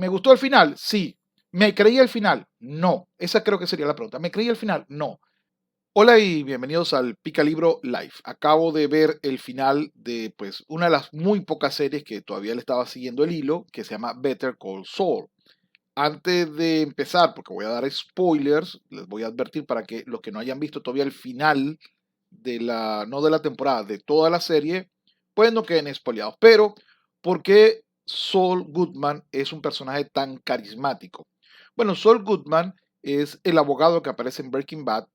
¿Me gustó el final? Sí. ¿Me creí el final? No. Esa creo que sería la pregunta. ¿Me creí el final? No. Hola y bienvenidos al Pica Libro Live. Acabo de ver el final de pues una de las muy pocas series que todavía le estaba siguiendo el hilo, que se llama Better Call Saul. Antes de empezar, porque voy a dar spoilers, les voy a advertir para que los que no hayan visto todavía el final de no de la temporada, de toda la serie, pues no queden spoileados. Pero, ¿por qué Saul Goodman es un personaje tan carismático? Bueno, Saul Goodman es el abogado que aparece en Breaking Bad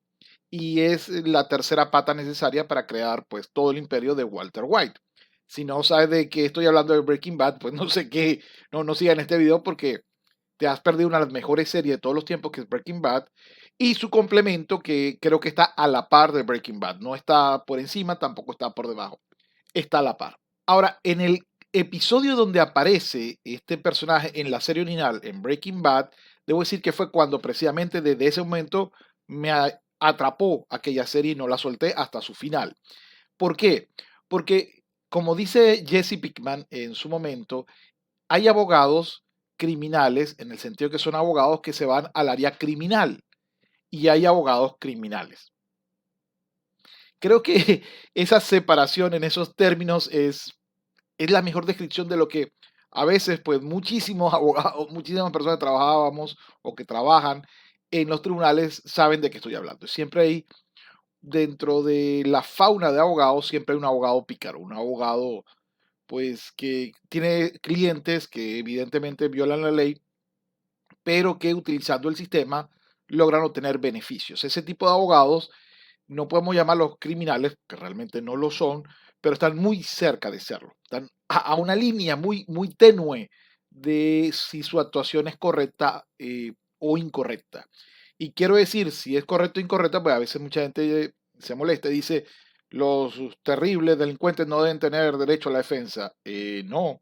y es la tercera pata necesaria para crear pues todo el imperio de Walter White. Si no sabes de qué estoy hablando de Breaking Bad, pues no sé qué, no sigan este video porque te has perdido una de las mejores series de todos los tiempos, que es Breaking Bad, y su complemento, que creo que está a la par de Breaking Bad. No está por encima, tampoco está por debajo. Está a la par. Ahora, en el episodio donde aparece este personaje en la serie original, en Breaking Bad, debo decir que fue cuando precisamente desde ese momento me atrapó aquella serie y no la solté hasta su final. ¿Por qué? Porque, como dice Jesse Pinkman en su momento, hay abogados criminales, en el sentido que son abogados que se van al área criminal y hay abogados criminales. Creo que esa separación en esos términos es la mejor descripción de lo que a veces pues muchísimos abogados, muchísimas personas que trabajábamos o que trabajan en los tribunales saben de qué estoy hablando. Siempre hay dentro de la fauna de abogados, siempre hay un abogado pícaro, un abogado pues que tiene clientes que evidentemente violan la ley pero que utilizando el sistema logran obtener beneficios. Ese tipo de abogados no podemos llamarlos criminales, que realmente no lo son, pero están muy cerca de serlo. Están a una línea muy tenue de si su actuación es correcta o incorrecta. Y quiero decir, si es correcta o incorrecta, pues a veces mucha gente se molesta y dice, los terribles delincuentes no deben tener derecho a la defensa. No,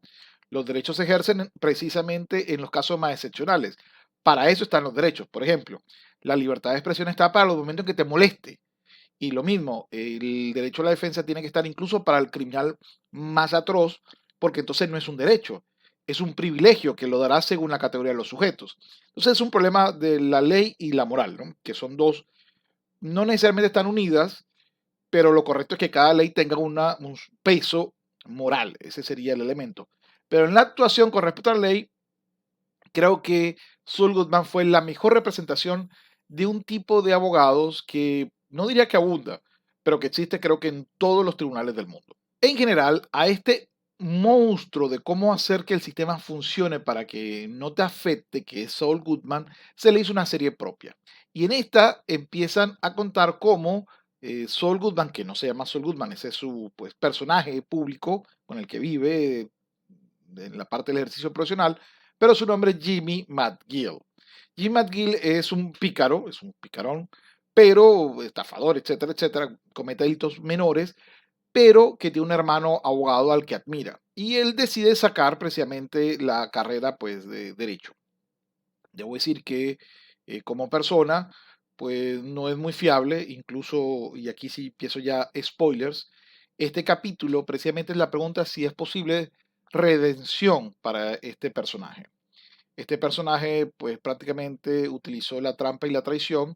los derechos se ejercen precisamente en los casos más excepcionales. Para eso están los derechos. Por ejemplo, la libertad de expresión está para los momentos en que te moleste. Y lo mismo, el derecho a la defensa tiene que estar incluso para el criminal más atroz, porque entonces no es un derecho, es un privilegio que lo dará según la categoría de los sujetos. Entonces es un problema de la ley y la moral, ¿no? Que son dos, no necesariamente están unidas, pero lo correcto es que cada ley tenga un peso moral, ese sería el elemento. Pero en la actuación con respecto a la ley, creo que Saul Goodman fue la mejor representación de un tipo de abogados que no diría que abunda, pero que existe creo que en todos los tribunales del mundo. En general, a este monstruo de cómo hacer que el sistema funcione para que no te afecte, que es Saul Goodman, se le hizo una serie propia. Y en esta empiezan a contar cómo Saul Goodman, que no se llama Saul Goodman, ese es su pues, personaje público con el que vive en la parte del ejercicio profesional, pero su nombre es Jimmy McGill. Jimmy McGill es un picarón, pero estafador, etcétera, etcétera, comete delitos menores, pero que tiene un hermano abogado al que admira. Y él decide sacar precisamente la carrera pues, de derecho. Debo decir que como persona, pues no es muy fiable, incluso, y aquí sí empiezo ya spoilers, este capítulo precisamente es la pregunta si es posible redención para este personaje. Este personaje pues prácticamente utilizó la trampa y la traición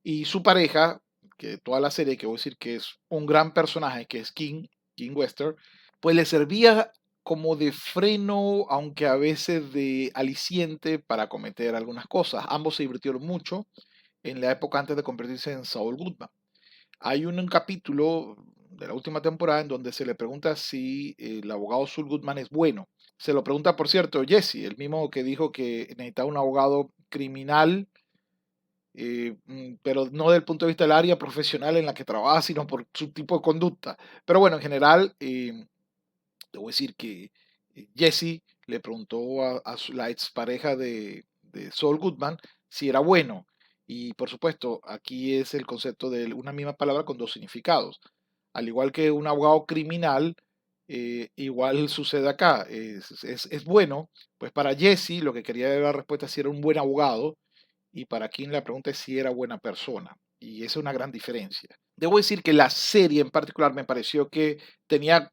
y su pareja, que toda la serie, que voy a decir que es un gran personaje, que es King Wester, pues le servía como de freno, aunque a veces de aliciente para cometer algunas cosas. Ambos se divirtieron mucho en la época antes de convertirse en Saul Goodman. Hay un capítulo de la última temporada en donde se le pregunta si el abogado Saul Goodman es bueno. Se lo pregunta, por cierto, Jesse, el mismo que dijo que necesitaba un abogado criminal, pero no desde el punto de vista del área profesional en la que trabaja, sino por su tipo de conducta. Pero bueno, en general, debo decir que Jesse le preguntó la expareja de Saul Goodman si era bueno. Y por supuesto, aquí es el concepto de una misma palabra con dos significados. Al igual que un abogado criminal, igual sucede acá. Es bueno, pues para Jesse lo que quería era la respuesta si era un buen abogado y para King la pregunta es si era buena persona. Y esa es una gran diferencia. Debo decir que la serie en particular me pareció que tenía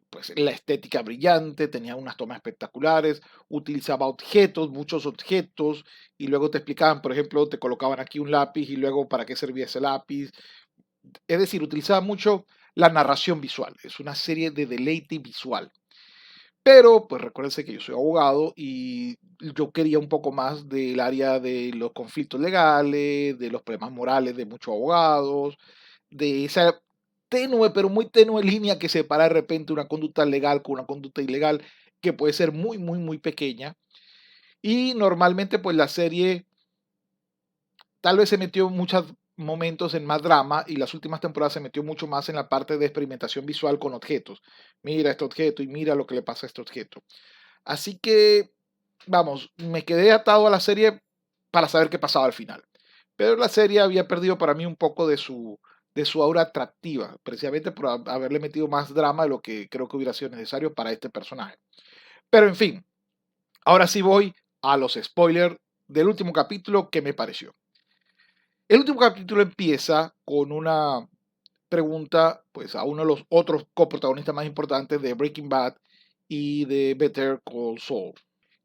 pues la estética brillante, tenía unas tomas espectaculares, utilizaba objetos, muchos objetos, y luego te explicaban, por ejemplo, te colocaban aquí un lápiz y luego para qué servía ese lápiz. Es decir, utilizaba mucho la narración visual. Es una serie de deleite visual. Pero, pues recuérdense que yo soy abogado y yo quería un poco más del área de los conflictos legales, de los problemas morales de muchos abogados, de esa tenue, pero muy tenue línea que separa de repente una conducta legal con una conducta ilegal, que puede ser muy, muy, muy pequeña. Y normalmente, pues la serie tal vez se metió en muchos momentos en más drama y las últimas temporadas se metió mucho más en la parte de experimentación visual con objetos. Mira este objeto y mira lo que le pasa a este objeto. Así que, vamos, me quedé atado a la serie para saber qué pasaba al final. Pero la serie había perdido para mí un poco de su aura atractiva, precisamente por haberle metido más drama de lo que creo que hubiera sido necesario para este personaje. Pero en fin, ahora sí voy a los spoilers del último capítulo que me pareció. El último capítulo empieza con una pregunta pues a uno de los otros coprotagonistas más importantes de Breaking Bad y de Better Call Saul.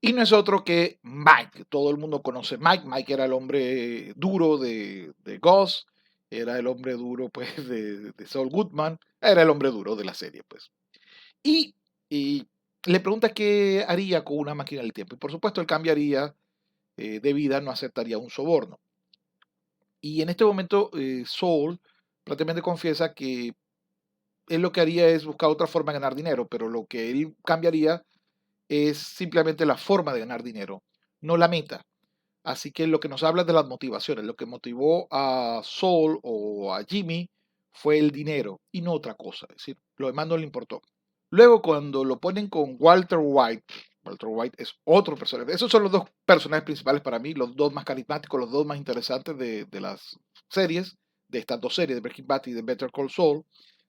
Y no es otro que Mike. Todo el mundo conoce a Mike. Mike era el hombre duro de Ghost, era el hombre duro pues de Saul Goodman, era el hombre duro de la serie pues. Y, y le pregunta qué haría con una máquina del tiempo. Y por supuesto él cambiaría de vida, no aceptaría un soborno. Y en este momento Saul prácticamente confiesa que él lo que haría es buscar otra forma de ganar dinero, pero lo que él cambiaría es simplemente la forma de ganar dinero, no la meta. Así que lo que nos habla de las motivaciones, lo que motivó a Saul o a Jimmy fue el dinero y no otra cosa. Es decir, lo demás no le importó. Luego, cuando lo ponen con Walter White es otro personaje. Esos son los dos personajes principales para mí, los dos más carismáticos, los dos más interesantes de las series, de estas dos series, de Breaking Bad y de Better Call Saul.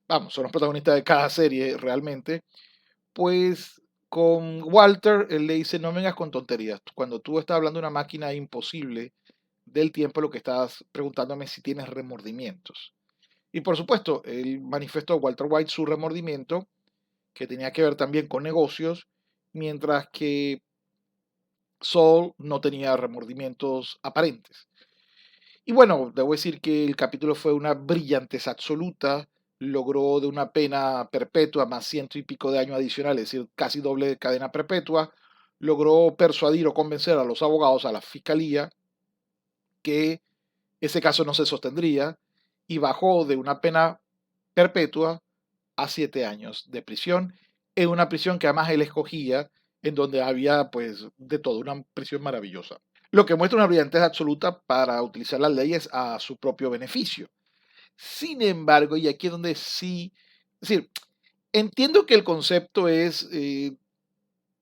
Vamos, son los protagonistas de cada serie realmente. Pues con Walter, él le dice, no vengas con tonterías. Cuando tú estás hablando de una máquina imposible del tiempo, lo que estás preguntándome es si tienes remordimientos. Y por supuesto, él manifestó a Walter White su remordimiento, que tenía que ver también con negocios, mientras que Saul no tenía remordimientos aparentes. Y bueno, debo decir que el capítulo fue una brillantez absoluta, logró de una pena perpetua más ciento y pico de años adicionales, es decir, casi doble de cadena perpetua, logró persuadir o convencer a los abogados, a la fiscalía, que ese caso no se sostendría y bajó de una pena perpetua a 7 años de prisión, en una prisión que además él escogía, en donde había pues de todo, una prisión maravillosa. Lo que muestra una brillantez absoluta para utilizar las leyes a su propio beneficio. Sin embargo, y aquí es donde sí, es decir, entiendo que el concepto es,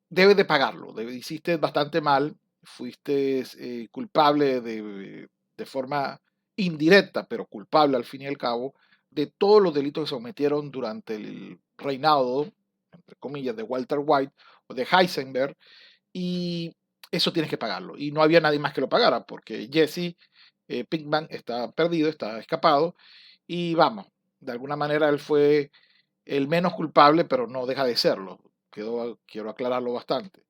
debes de pagarlo, hiciste bastante mal, fuiste culpable de forma indirecta, pero culpable al fin y al cabo, de todos los delitos que se cometieron durante el reinado, entre comillas, de Walter White o de Heisenberg, y eso tienes que pagarlo. Y no había nadie más que lo pagara, porque Jesse Pinkman está perdido, está escapado, y vamos, de alguna manera él fue el menos culpable, pero no deja de serlo. Quiero aclararlo bastante.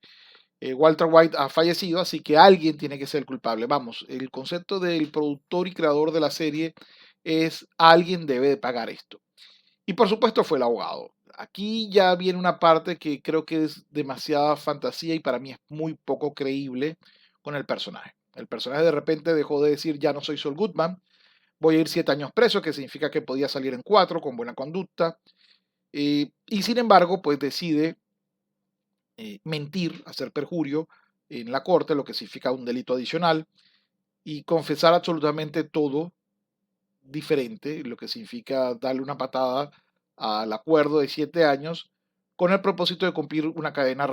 Walter White ha fallecido, así que alguien tiene que ser el culpable. Vamos, el concepto del productor y creador de la serie es alguien debe de pagar esto. Y por supuesto fue el abogado. Aquí ya viene una parte que creo que es demasiada fantasía y para mí es muy poco creíble con el personaje. El personaje de repente dejó de decir ya no soy Saul Goodman, voy a ir 7 años preso, que significa que podía salir en 4 con buena conducta. Y sin embargo, pues decide mentir, hacer perjurio en la corte, lo que significa un delito adicional, y confesar absolutamente todo diferente, lo que significa darle una patada al acuerdo de 7 años con el propósito de cumplir una cadena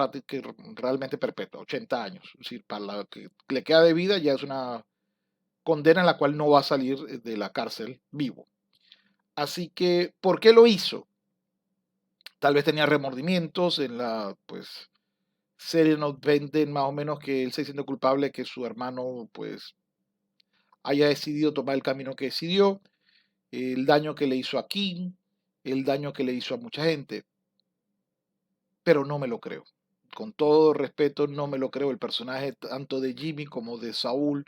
realmente perpetua, 80 años. Es decir, para la que le queda de vida ya es una condena en la cual no va a salir de la cárcel vivo. Así que, ¿por qué lo hizo? Tal vez tenía remordimientos en la, pues, serie nos venden más o menos que él se siente culpable que su hermano, pues, haya decidido tomar el camino que decidió, el daño que le hizo a Kim, el daño que le hizo a mucha gente. pero no me lo creo. Con todo respeto, no me lo creo. El personaje tanto de Jimmy como de Saúl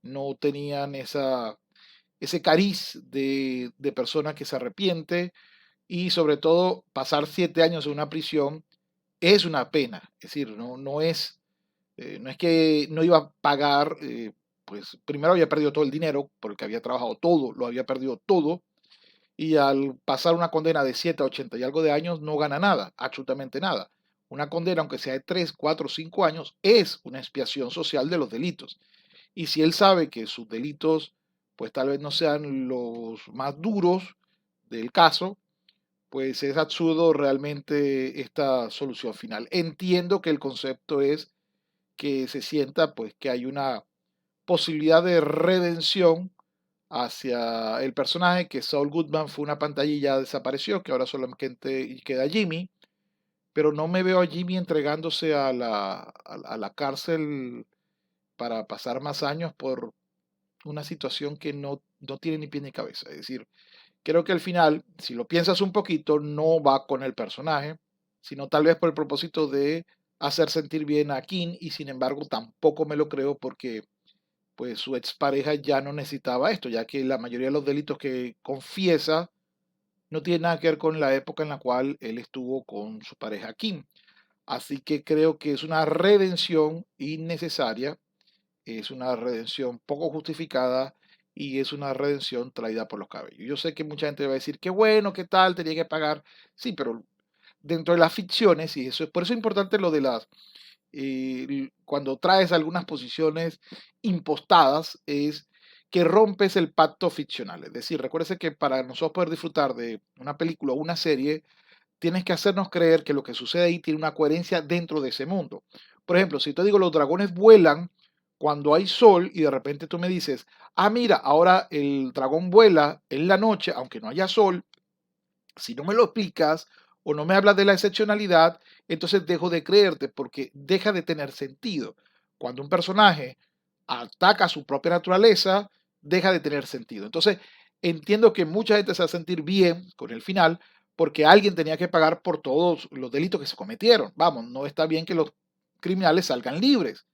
no tenían ese cariz de persona que se arrepiente y sobre todo pasar 7 años en una prisión es una pena. Es decir, no es que no iba a pagar, pues primero había perdido todo el dinero por el que había trabajado todo, lo había perdido todo y al pasar una condena de 7 a 80 y algo de años no gana nada, absolutamente nada. Una condena, aunque sea de 3, 4, 5 años, es una expiación social de los delitos. Y si él sabe que sus delitos, pues tal vez no sean los más duros del caso, pues es absurdo realmente esta solución final. Entiendo que el concepto es que se sienta pues que hay una posibilidad de redención hacia el personaje, que Saul Goodman fue una pantalla y ya desapareció, que ahora solamente queda Jimmy, pero no me veo a Jimmy entregándose a la cárcel para pasar más años por una situación que no tiene ni pie ni cabeza. Es decir, creo que al final, si lo piensas un poquito, no va con el personaje, sino tal vez por el propósito de hacer sentir bien a Kim y sin embargo tampoco me lo creo porque pues su expareja ya no necesitaba esto, ya que la mayoría de los delitos que confiesa no tiene nada que ver con la época en la cual él estuvo con su pareja Kim. Así que creo que es una redención innecesaria, es una redención poco justificada y es una redención traída por los cabellos. Yo sé que mucha gente va a decir, qué bueno, qué tal, tenía que pagar. Sí, pero dentro de las ficciones, y eso es por eso es importante lo de las cuando traes algunas posiciones impostadas es que rompes el pacto ficcional. Es decir, recuérdese que para nosotros poder disfrutar de una película o una serie, tienes que hacernos creer que lo que sucede ahí tiene una coherencia dentro de ese mundo. Por ejemplo, si te digo los dragones vuelan cuando hay sol y de repente tú me dices, ah, mira, ahora el dragón vuela en la noche, aunque no haya sol, si no me lo explicas o no me hablas de la excepcionalidad, entonces dejo de creerte porque deja de tener sentido. Cuando un personaje ataca su propia naturaleza, deja de tener sentido. Entonces, entiendo que mucha gente se va a sentir bien con el final porque alguien tenía que pagar por todos los delitos que se cometieron. Vamos, no está bien que los criminales salgan libres,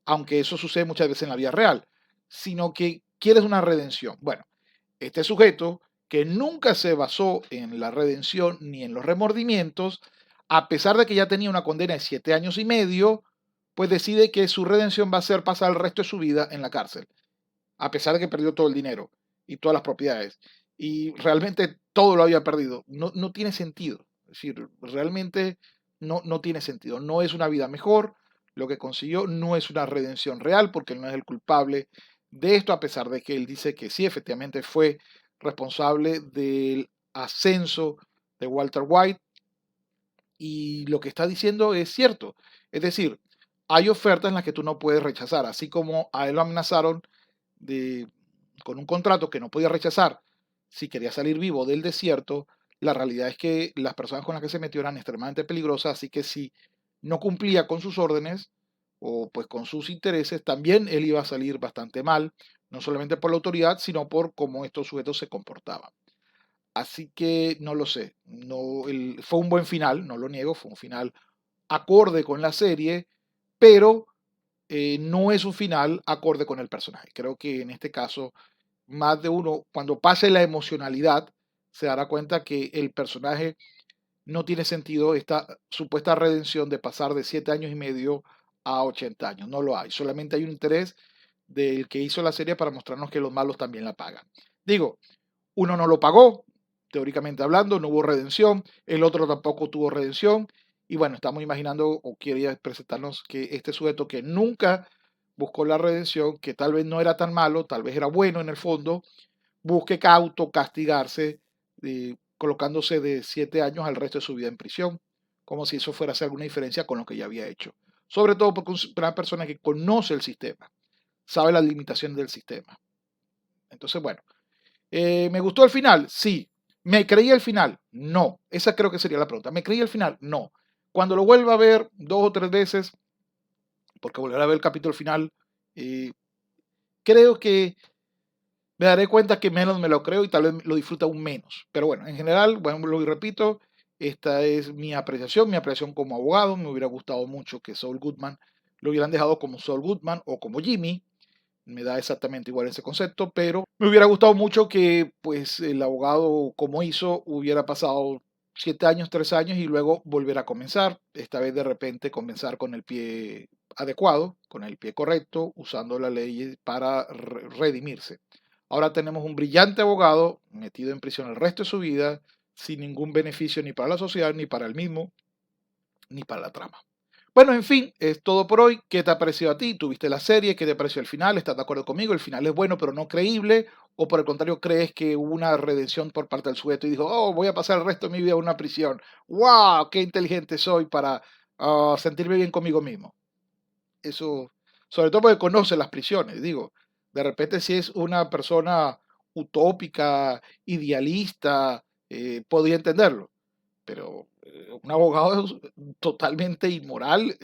aunque eso sucede muchas veces en la vida real, sino que quieres una redención. Bueno, este sujeto, que nunca se basó en la redención ni en los remordimientos, a pesar de que ya tenía una condena de 7 años y medio, pues decide que su redención va a ser pasar el resto de su vida en la cárcel, a pesar de que perdió todo el dinero y todas las propiedades. Y realmente todo lo había perdido. No tiene sentido. Es decir, realmente no tiene sentido. No es una vida mejor. Lo que consiguió no es una redención real porque él no es el culpable de esto, a pesar de que él dice que sí, efectivamente fue responsable del ascenso de Walter White y lo que está diciendo es cierto. Es decir, hay ofertas en las que tú no puedes rechazar, así como a él lo amenazaron de, con un contrato que no podía rechazar si quería salir vivo del desierto. La realidad es que las personas con las que se metió eran extremadamente peligrosas, así que si no cumplía con sus órdenes o pues con sus intereses, también él iba a salir bastante mal, no solamente por la autoridad, sino por cómo estos sujetos se comportaban. Así que no lo sé, fue un buen final, no lo niego, fue un final acorde con la serie, pero no es un final acorde con el personaje. Creo que en este caso, más de uno, cuando pase la emocionalidad, se dará cuenta que el personaje no tiene sentido esta supuesta redención de pasar de 7 años y medio a 80 años. No lo hay. Solamente hay un interés del que hizo la serie para mostrarnos que los malos también la pagan. Digo, uno no lo pagó, teóricamente hablando, no hubo redención, el otro tampoco tuvo redención, y bueno, estamos imaginando o quería presentarnos que este sujeto que nunca buscó la redención, que tal vez no era tan malo, tal vez era bueno en el fondo, busque autocastigarse, colocándose de 7 años al resto de su vida en prisión, como si eso fuera a hacer alguna diferencia con lo que ya había hecho. Sobre todo porque es una persona que conoce el sistema, sabe las limitaciones del sistema. Entonces, bueno, ¿me gustó el final? Sí. ¿Me creí el final? No. Esa creo que sería la pregunta. ¿Me creí el final? No. Cuando lo vuelva a ver 2 o 3 veces, porque volveré a ver el capítulo final, eh, creo que me daré cuenta que menos me lo creo y tal vez lo disfruta aún menos. Pero bueno, en general, bueno, lo repito, Esta es mi apreciación como abogado. Me hubiera gustado mucho que Saul Goodman lo hubieran dejado como Saul Goodman o como Jimmy. Me da exactamente igual ese concepto, pero me hubiera gustado mucho que pues el abogado como hizo hubiera pasado 7 años, 3 años y luego volver a comenzar. Esta vez de repente comenzar con el pie adecuado, con el pie correcto, usando la ley para redimirse. Ahora tenemos un brillante abogado metido en prisión el resto de su vida, sin ningún beneficio ni para la sociedad, ni para él mismo, ni para la trama. Bueno, en fin, es todo por hoy. ¿Qué te ha parecido a ti? ¿Tuviste la serie? ¿Qué te pareció el final? ¿Estás de acuerdo conmigo? ¿El final es bueno pero no creíble? ¿O por el contrario crees que hubo una redención por parte del sujeto y dijo, oh, voy a pasar el resto de mi vida en una prisión? ¡Wow! ¡Qué inteligente soy para sentirme bien conmigo mismo! Eso, sobre todo porque conoce las prisiones, digo. De repente si es una persona utópica, idealista, podría entenderlo, pero un abogado totalmente inmoral,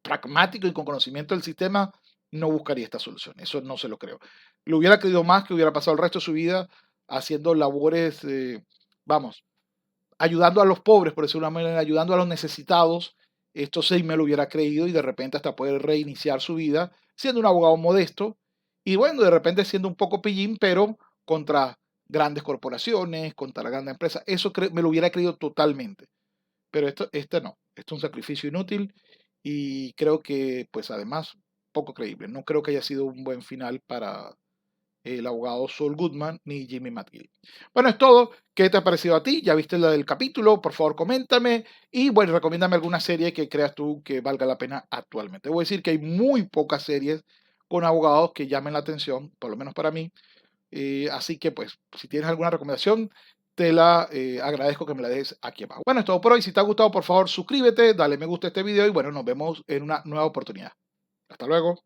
pragmático y con conocimiento del sistema no buscaría esta solución. Eso no se lo creo. Lo hubiera creído más que hubiera pasado el resto de su vida haciendo labores, vamos, ayudando a los pobres, por decirlo de una manera, ayudando a los necesitados. Esto sí me lo hubiera creído y de repente hasta poder reiniciar su vida siendo un abogado modesto y bueno, de repente siendo un poco pillín, pero contra grandes corporaciones, contra la gran empresa. Eso me lo hubiera creído totalmente. Pero este no, esto es un sacrificio inútil y creo que, pues además, poco creíble. No creo que haya sido un buen final para el abogado Saul Goodman ni Jimmy McGill. Bueno, es todo. ¿Qué te ha parecido a ti? ¿Ya viste la del capítulo? Por favor, coméntame. Y bueno, recomiéndame alguna serie que creas tú que valga la pena actualmente. Voy a decir que hay muy pocas series con abogados que llamen la atención, por lo menos para mí. Así que, pues, si tienes alguna recomendación, te la agradezco que me la dejes aquí abajo. Bueno, es todo por hoy. Si te ha gustado, por favor, suscríbete, dale me gusta a este video y bueno, nos vemos en una nueva oportunidad. Hasta luego.